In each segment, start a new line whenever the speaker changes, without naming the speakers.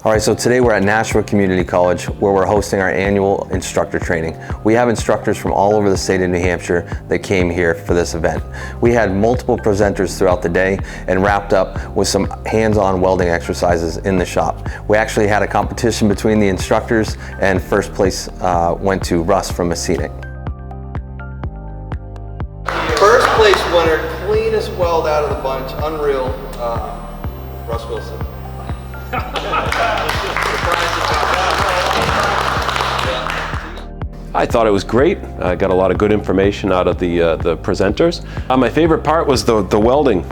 All right, so today we're at Nashua Community College where we're hosting our annual instructor training. We have instructors from all over the state of New Hampshire that came here for this event. We had multiple presenters throughout the day and wrapped up with some hands-on welding exercises in the shop. We actually had a competition between the instructors, and first place went to Russ from Messinic. First place winner, cleanest weld out of the bunch, unreal, Russ Wilson.
I thought it was great. I got a lot of good information out of the presenters. My favorite part was the welding.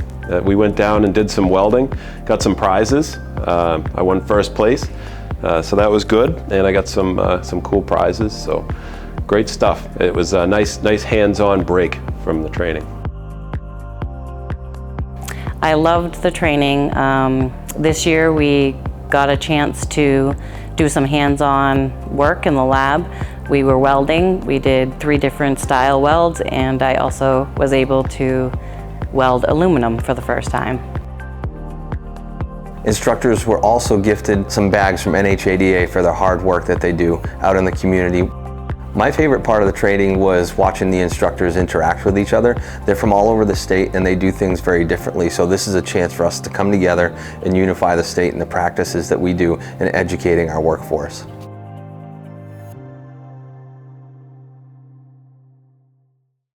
We went down and did some welding, got some prizes. I won first place, so that was good, and I got some cool prizes. So great stuff. It was a nice hands-on break from the training.
I loved the training. This year we got a chance to do some hands-on work in the lab. We were welding. We did 3 different style welds, and I also was able to weld aluminum for the first time.
Instructors were also gifted some bags from NHADA for their hard work that they do out in the community. My favorite part of the training was watching the instructors interact with each other. They're from all over the state and they do things very differently, so this is a chance for us to come together and unify the state and the practices that we do in educating our workforce.